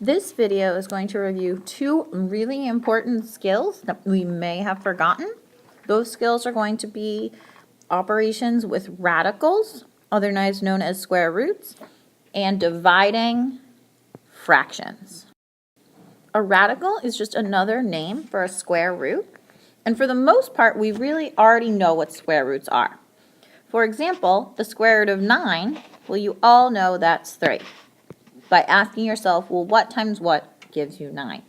This video is going to review two really important skills that we may have forgotten. Those skills are going to be operations with radicals, otherwise known as square roots, and dividing fractions. A radical is just another name for a square root, and for the most part, we really already know what square roots are. For example, the square root of 9, well, you all know that's 3. By asking yourself, well, what times what gives you 9?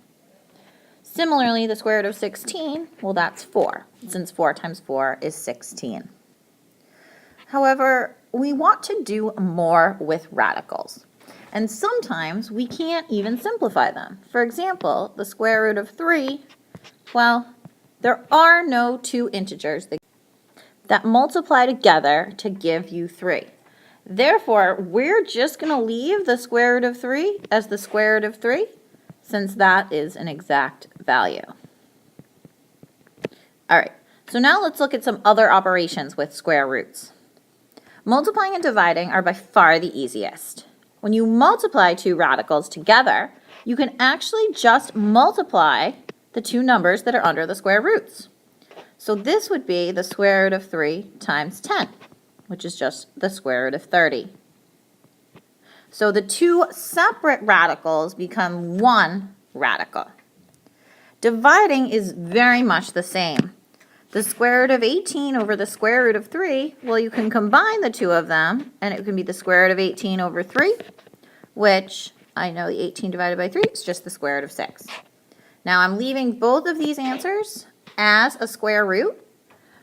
Similarly, the square root of 16, well, that's 4, since 4 times 4 is 16. However, we want to do more with radicals, and sometimes we can't even simplify them. For example, the square root of 3, well, there are no two integers that multiply together to give you 3. Therefore, we're just going to leave the square root of 3 as the square root of 3, since that is an exact value. All right, so now let's look at some other operations with square roots. Multiplying and dividing are by far the easiest. When you multiply two radicals together, you can actually just multiply the two numbers that are under the square roots. So this would be the square root of 3 times 10. Which is just the square root of 30. So the two separate radicals become one radical. Dividing is very much the same. The square root of 18 over the square root of 3, well, you can combine the two of them, and it can be the square root of 18 over 3, which I know the 18 divided by 3 is just the square root of 6. Now I'm leaving both of these answers as a square root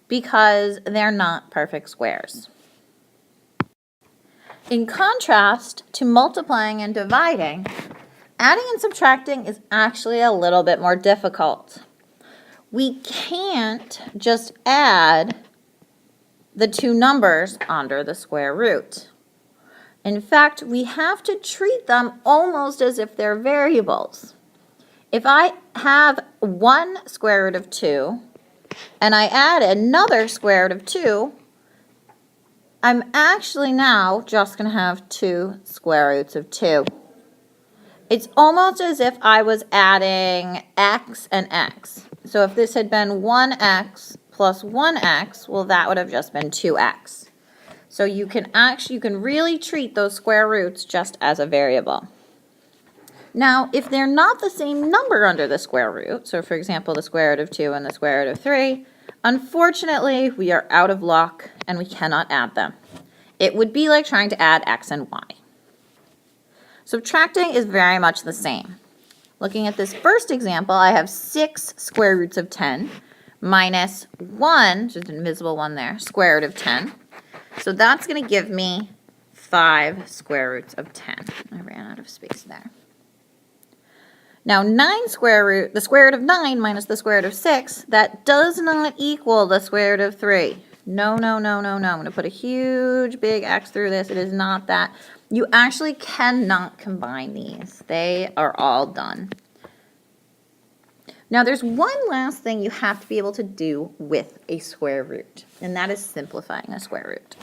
because they're not perfect squares. In contrast to multiplying and dividing, adding and subtracting is actually a little bit more difficult. We can't just add the two numbers under the square root. In fact, we have to treat them almost as if they're variables. If I have one square root of 2 and I add another square root of 2, I'm actually now just going to have 2 square roots of 2. It's almost as if I was adding x and x. So if this had been 1x plus 1x, well, that would have just been 2x. So you can really treat those square roots just as a variable. Now, if they're not the same number under the square root, so for example, the square root of 2 and the square root of 3, unfortunately, we are out of luck and we cannot add them. It would be like trying to add x and y. Subtracting is very much the same. Looking at this first example, I have 6 square roots of 10 minus 1, just an invisible one there, square root of 10. So that's going to give me 5 square roots of 10. I ran out of space there. Now, the square root of 9 minus the square root of 6, that does not equal the square root of 3. No, no, no, no, no. I'm going to put a huge big X through this. It is not that. You actually cannot combine these. They are all done. Now, there's one last thing you have to be able to do with a square root, and that is simplifying a square root.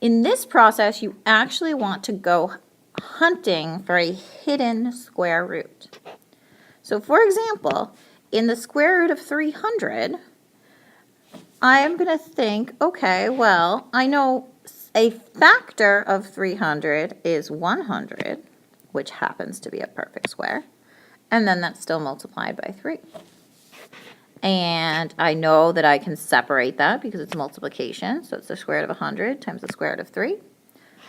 In this process, you actually want to go hunting for a hidden square root. So for example, in the square root of 300, I am going to think, okay, well, I know a factor of 300 is 100, which happens to be a perfect square, and then that's still multiplied by 3. And I know that I can separate that because it's multiplication, so it's the square root of 100 times the square root of 3.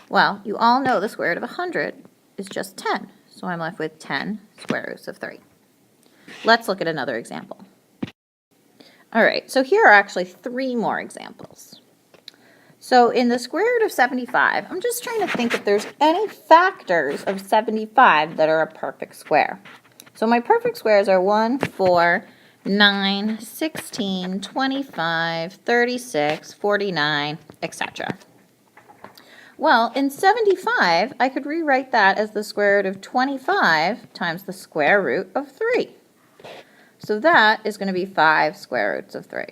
Well, you all know the square root of 100 is just 10, so I'm left with 10 square roots of 3. Let's look at another example. All right, so here are actually 3 more examples. So in the square root of 75, I'm just trying to think if there's any factors of 75 that are a perfect square. So my perfect squares are 1, 4, 9, 16, 25, 36, 49, etc. Well, in 75, I could rewrite that as the square root of 25 times the square root of 3. So that is going to be 5 square roots of 3.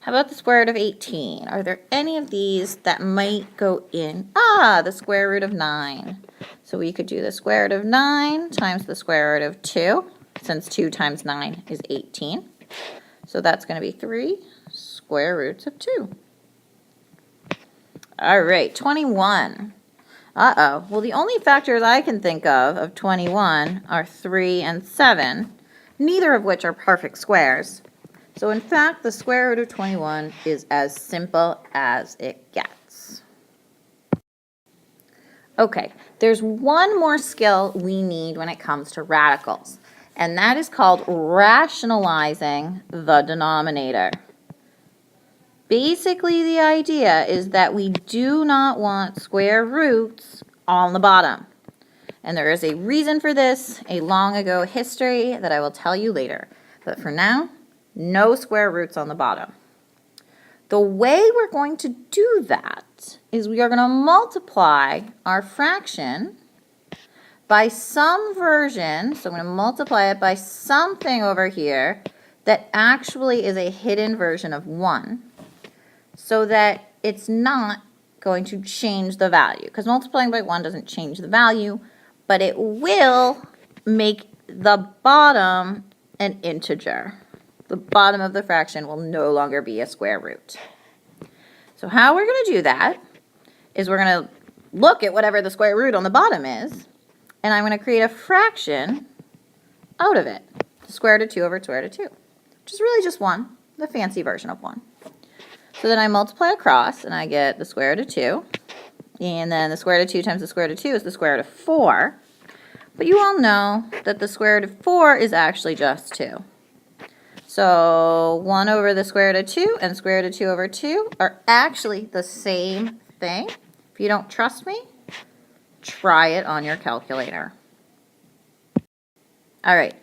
How about the square root of 18? Are there any of these that might go in? Ah, the square root of 9. So we could do the square root of 9 times the square root of 2, since 2 times 9 is 18. So that's going to be 3 square roots of 2. All right, 21. Uh-oh. Well, the only factors I can think of 21 are 3 and 7, neither of which are perfect squares. So in fact, the square root of 21 is as simple as it gets. Okay, there's one more skill we need when it comes to radicals, and that is called rationalizing the denominator. Basically, the idea is that we do not want square roots on the bottom. And there is a reason for this, a long ago history that I will tell you later. But for now, no square roots on the bottom. The way we're going to do that is we are going to multiply our fraction by some version. So I'm going to multiply it by something over here that actually is a hidden version of 1. So that it's not going to change the value. Because multiplying by 1 doesn't change the value, but it will make the bottom an integer. The bottom of the fraction will no longer be a square root. So how we're going to do that is we're going to look at whatever the square root on the bottom is, and I'm going to create a fraction out of it. The square root of 2 over square root of 2, which is really just 1, the fancy version of 1. So then I multiply across, and I get the square root of 2. And then the square root of 2 times the square root of 2 is the square root of 4. But you all know that the square root of 4 is actually just 2. So 1 over the square root of 2 and square root of 2 over 2 are actually the same thing. If you don't trust me, try it on your calculator. All right.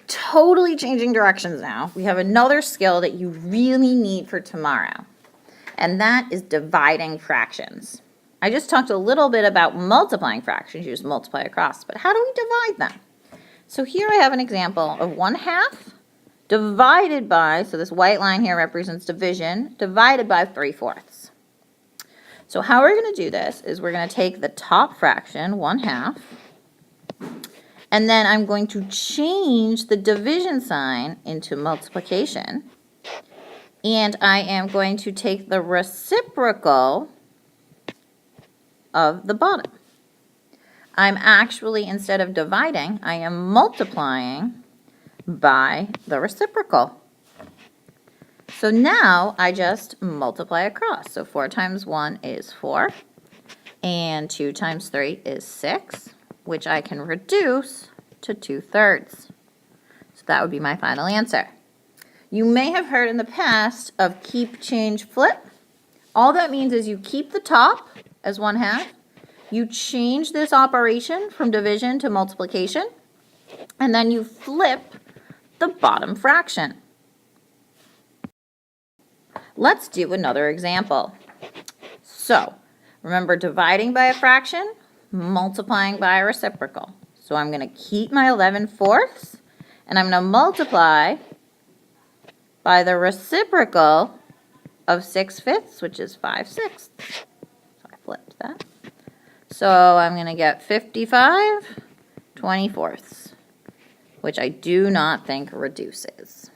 Totally changing directions now. We have another skill that you really need for tomorrow, and that is dividing fractions. I just talked a little bit about multiplying fractions. You just multiply across, but how do we divide them? So here I have an example of 1/2 divided by, so this white line here represents division, divided by 3/4. So how we're going to do this is we're going to take the top fraction, 1/2, and then I'm going to change the division sign into multiplication. And I am going to take the reciprocal of the bottom. I'm actually, instead of dividing, I am multiplying by the reciprocal. So now I just multiply across. So 4 times 1 is 4, and 2 times 3 is 6, which I can reduce to 2/3. So that would be my final answer. You may have heard in the past of keep, change, flip. All that means is you keep the top as 1/2, you change this operation from division to multiplication, and then you flip the bottom fraction. Let's do another example. So, remember dividing by a fraction, multiplying by a reciprocal. So I'm going to keep my 11/4, and I'm going to multiply by the reciprocal of 6/5, which is 5/6. So I flipped that. So I'm going to get 55/24, which I do not think reduces.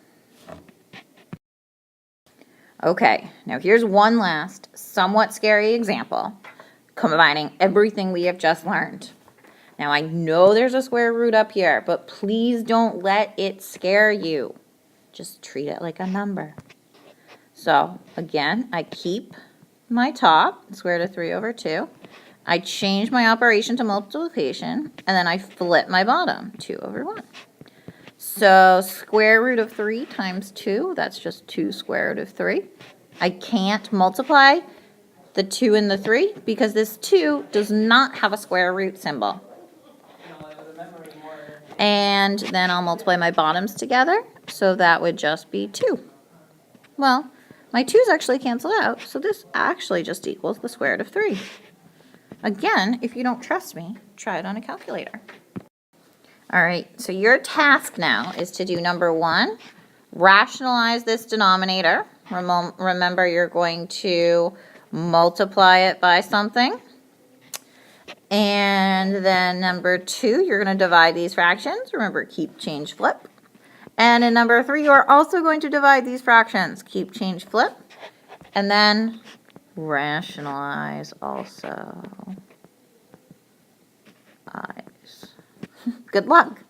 Okay, now here's one last somewhat scary example, combining everything we have just learned. Now I know there's a square root up here, but please don't let it scare you. Just treat it like a number. So again, I keep my top, square root of 3 over 2. I change my operation to multiplication, and then I flip my bottom, 2 over 1. So square root of 3 times 2, that's just 2 square root of 3. I can't multiply the 2 and the 3 because this 2 does not have a square root symbol. And then I'll multiply my bottoms together, so that would just be 2. Well, my 2's actually cancel out, so this actually just equals the square root of 3. Again, if you don't trust me, try it on a calculator. All right, so your task now is to do number 1, rationalize this denominator, remember you're going to multiply it by something. And then number 2, you're going to divide these fractions. Remember, keep, change, flip. And in number 3, you are also going to divide these fractions. Keep, change, flip. And then rationalize also. Good luck.